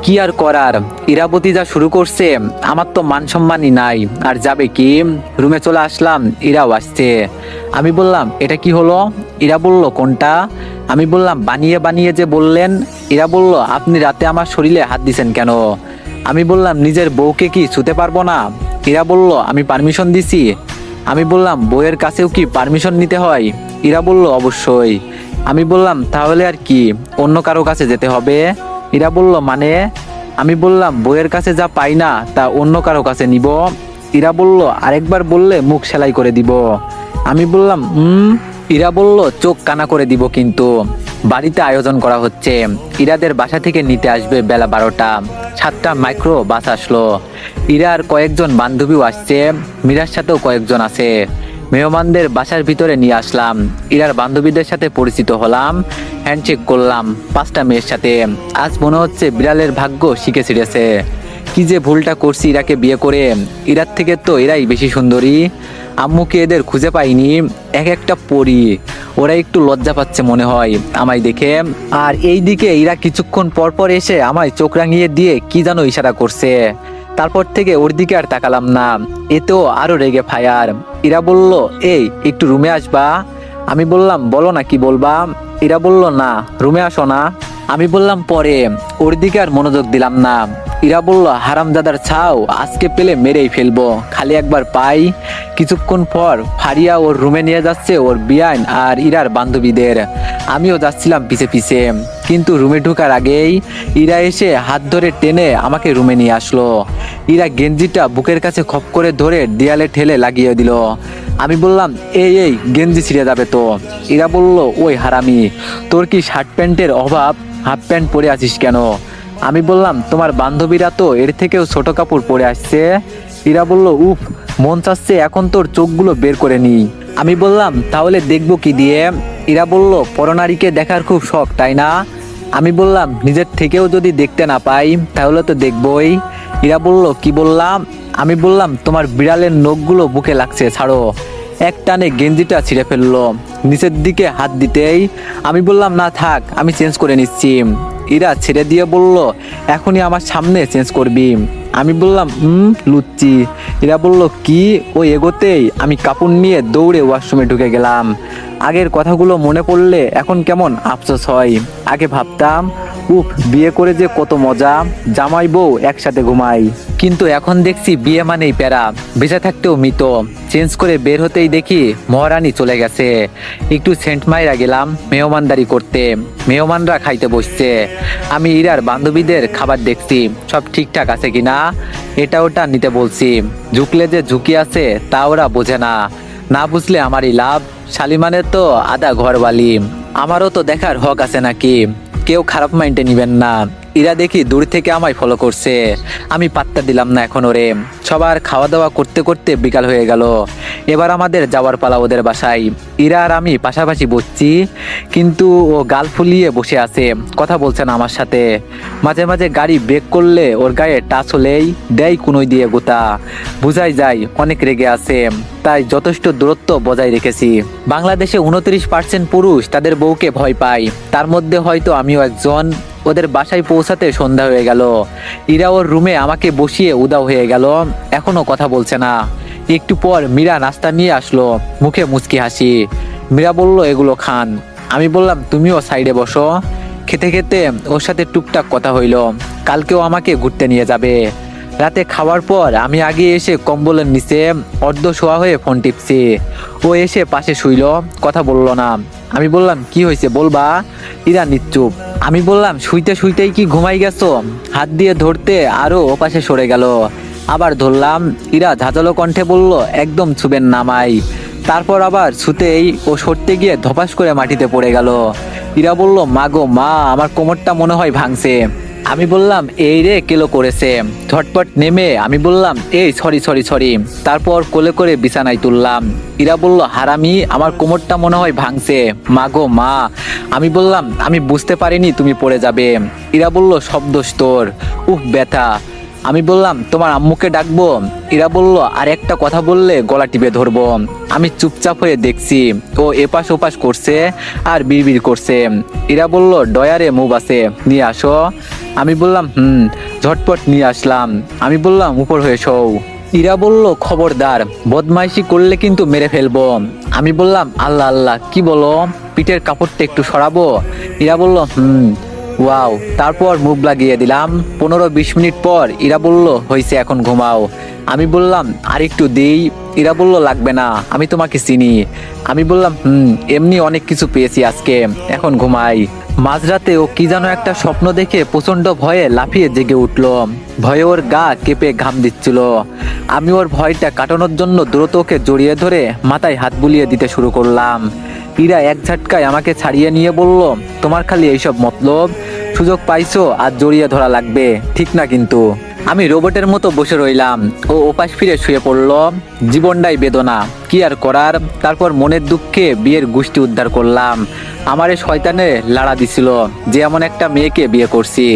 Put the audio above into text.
কি আর করার, ইরাবতী যা শুরু করছে, আমার তো মান সম্মানই নাই। আর যাবে কি? রুমে চলে আসলাম, ইরাও আসছে। আমি বললাম এটা কি হলো? ইরা বলল কোনটা? আমি বললাম বানিয়ে বানিয়ে যে বললেন। ইরা বলল আপনি রাতে আমার শরীরে হাত দিছেন কেন? আমি বললাম নিজের বউকে কি ছুতে পারবো না? ইরা বলল আমি পারমিশন দিছি। আমি বললাম বউয়ের কাছেও কি পারমিশন নিতে হয়? ইরা বলল অবশ্যই। আমি বললাম তাহলে আর কি, অন্য কারো কাছে যেতে হবে? ইরা বলল মানে? আমি বললাম বউয়ের কাছে যা পাই না তা অন্য কারো কাছে নিব। ইরা বলল আরেকবার বললে মুখ সেলাই করে দিব। আমি বললাম ইরা বলল চোখ কানা করে দিব। কিন্তু বাড়িতে আয়োজন করা হচ্ছে, ইরাদের বাসা থেকে নিতে আসবে বেলা 12টা। 7টা মাইক্রো বাস আসলো। ইরার কয়েকজন বান্ধবীও আসছে, মীরার সাথেও কয়েকজন আছে। মেহমানদের বাসার ভিতরে নিয়ে আসলাম, ইরার বান্ধবীদের সাথে পরিচিত হলাম, হ্যান্ডশেক করলাম 5টা মেয়ের সাথে। আজ মনে হচ্ছে বিড়ালের ভাগ্য শিখে ছিড়েছে। কি যে ভুলটা করছি ইরাকে বিয়ে করে। ইরার থেকে তো এরাই বেশি সুন্দরী। আম্মুকে এদের খুঁজে পাইনি, এক একটা পরি। ওরা একটু লজ্জা পাচ্ছে মনে হয় আমায় দেখে। আর এই দিকে ইরা কিছুক্ষণ পর পর এসে আমায় চোখ রাঙিয়ে দিয়ে কি যেন ইশারা করছে। তারপর থেকে ওর দিকে আর তাকালাম না। এতেও আরো রেগে ফায়ার। ইরা বলল এই একটু রুমে আসবা। আমি বললাম বলো না কি বলবা। ইরা বলল না, রুমে আসো না। আমি বললাম পরে। ওর দিকে আর মনোযোগ দিলাম না। ইরা বলল হারামজাদার ছাও, আজকে পেলে মেরেই ফেলবো, খালি একবার পাই। কিছুক্ষণ পর ফারিয়া ওর রুমে নিয়ে যাচ্ছে ওর বিয়ান আর ইরার বান্ধবীদের। আমিও যাচ্ছিলাম পিছে পিছে, কিন্তু রুমে ঢোকার আগেই ইরা এসে হাত ধরে টেনে আমাকে রুমে নিয়ে আসলো। ইরা গেঞ্জিটা বুকের কাছে খপ করে ধরে দেয়ালে ঠেলে লাগিয়ে দিল। আমি বললাম এই এই গেঞ্জি ছিঁড়ে যাবে তো। ইরা বলল ওই হারামি, তোর কি শার্ট প্যান্টের অভাব? হাফ প্যান্ট পরে আছিস কেন? আমি বললাম তোমার বান্ধবীরা তো এর থেকেও ছোট কাপড় পরে আসছে। ইরা বলল উফ, মন চাচ্ছে এখন তোর চোখগুলো বের করে নি। আমি বললাম তাহলে দেখবো কি দিয়ে? ইরা বলল পরনারীকে দেখার খুব শখ তাই না? আমি বললাম নিজের থেকেও যদি দেখতে না পাই তাহলে তো দেখবই। ইরা বলল কি বললাম? আমি বললাম তোমার বিড়ালের নখগুলো বুকে লাগছে, ছাড়ো। এক টানে গেঞ্জিটা ছিঁড়ে ফেললো। নিচের দিকে হাত দিতেই আমি বললাম না থাক, আমি চেঞ্জ করে নিচ্ছি। ইরা ছেড়ে দিয়ে বলল এখনই আমার সামনে চেঞ্জ করবি। আমি বললাম লুচ্ছি। এরা বলল কি? ওই এগোতেই আমি কাপড় নিয়ে দৌড়ে ওয়াশরুমে ঢুকে গেলাম। আগের কথাগুলো মনে পড়লে এখন কেমন আফসোস হয়। আগে ভাবতাম উফ, বিয়ে করে যে কত মজা, জামাই বউ একসাথে ঘুমাই। কিন্তু এখন দেখছি বিয়ে মানেই প্যারা, বেঁচে থাকতেও মৃত। চেঞ্জ করে বের হতেই দেখি মহারানী চলে গেছে। একটু সেন্ট মাইরা গেলাম মেহমানদারি করতে। মেহমানরা খাইতে বসছে। আমি ইরার বান্ধবীদের খাবার দেখছি সব ঠিকঠাক আছে কিনা, এটা ওটা নিতে বলছি। ঝুঁকলে যে ঝুঁকি আছে তা ওরা বোঝে না, না বুঝলে আমারই লাভ। শালিমানের তো আধা ঘরবালি, আমারও তো দেখার হক আছে নাকি। কেউ খারাপ মাইন্ডে নিবেন না। ইরা দেখি দূর থেকে আমায় ফলো করছে, আমি পাত্তা দিলাম না এখন ওরে। সবার খাওয়া দাওয়া করতে করতে বিকাল হয়ে গেল। এবার আমাদের যাওয়ার পালা ওদের বাসায়। ইরা আর আমি পাশাপাশি বসছি, কিন্তু ও গাল ফুলিয়ে বসে আছে, কথা বলছে না আমার সাথে। মাঝে মাঝে গাড়ি ব্রেক করলে ওর গায়ে টাচ হলেই দেয় কুনোই দিয়ে গোতা। বুঝাই যায় অনেক রেগে আছে, তাই যথেষ্ট দূরত্ব বজায় রেখেছি। বাংলাদেশে 29% পুরুষ তাদের বউকে ভয় পায়, তার মধ্যে হয়তো আমিও একজন। ওদের বাসায় পৌঁছাতে সন্ধ্যা হয়ে গেল। ইরা ওর রুমে আমাকে বসিয়ে উদাও হয়ে গেল, এখনো কথা বলছে না। একটু পর মীরা নাস্তা নিয়ে আসলো, মুখে মুচকি হাসি। মীরা বলল এগুলো খান। আমি বললাম তুমিও সাইডে বসো। খেতে খেতে ওর সাথে টুকটাক কথা হইল, কালকেও আমাকে ঘুরতে নিয়ে যাবে। রাতে খাওয়ার পর আমি আগে এসে কম্বলের নিচে অর্ধ শোয়া হয়ে ফোন টিপছি। ও এসে পাশে শুইল, কথা বলল না। আমি বললাম কি হয়েছে বলবা? ইরা নিশ্চুপ। আমি বললাম শুইতে শুইতেই কি ঘুমাই গেছো? হাত দিয়ে ধরতে আরো ওপাশে সরে গেল। আবার ধরলাম। ইরা ঝাঁঝালো কণ্ঠে বলল একদম ছুবেন নামাই। তারপর আবার ছুতেই ও সরতে গিয়ে ধপাস করে মাটিতে পড়ে গেল। ইরা বলল মা গো মা, আমার কোমরটা মনে হয় ভাঙছে। আমি বললাম এই রে কেলো করেছে। ঝটপট নেমে আমি বললাম এই সরি সরি সরি। তারপর কোলে করে বিছানায় তুললাম। ইরা বলল হারামি, আমার কোমরটা মনে হয় ভাঙছে, মা গো মা। আমি বললাম আমি বুঝতে পারিনি তুমি পড়ে যাবে। ইরা বলল সব দোষ তোর, উফ ব্যথা। আমি বললাম তোমার আম্মুকে ডাকবো। ইরা বলল আর একটা কথা বললে গলা টিপে ধরবো। আমি চুপচাপ হয়ে দেখছি ও এপাশ ওপাশ করছে আর বিড়বিড় করছে। ইরা বলল ডয়ারে মুভ আছে, নিয়ে আসো। আমি বললাম ঝটপট নিয়ে আসলাম। আমি বললাম উপর হয়ে শোও। ইরা বলল খবরদার, বদমাইশি করলে কিন্তু মেরে ফেলবো। আমি বললাম আল্লাহ আল্লাহ কি বলো, পিঠের কাপড়টা একটু সরাবো। ইরা বলল ওয়াও। তারপর মুভ লাগিয়ে দিলাম। 15-20 মিনিট পর ইরা বলল হয়েছে, এখন ঘুমাও। আমি বললাম আর একটু দেই। ইরা বলল লাগবে না, আমি তোমাকে চিনি। আমি বললাম এমনি অনেক কিছু পেয়েছি আজকে, এখন ঘুমাই। মাঝরাতে ও কি যেন একটা স্বপ্ন দেখে প্রচন্ড ভয়ে লাফিয়ে জেগে উঠলো। ভয়ে ওর গা কেঁপে ঘাম দিচ্ছিল। আমি ওর ভয়টা কাটানোর জন্য দ্রুত ওকে জড়িয়ে ধরে মাথায় হাত বুলিয়ে দিতে শুরু করলাম। ইরা এক ঝাটকায় আমাকে ছাড়িয়ে নিয়ে বলল তোমার খালি এইসব মতলব, সুযোগ পাইছো আর জড়িয়ে ধরা লাগবে, ঠিক না কিন্তু। আমি রোবটের মতো বসে রইলাম। ও ওপাশ ফিরে শুয়ে পড়ল। জীবনটাই বেদনা, কি আর করার। তারপর মনের দুঃখে বিয়ের গোষ্ঠী উদ্ধার করলাম। আমারে শয়তানে লাড়া দিছিল যে এমন একটা মেয়েকে বিয়ে করছি।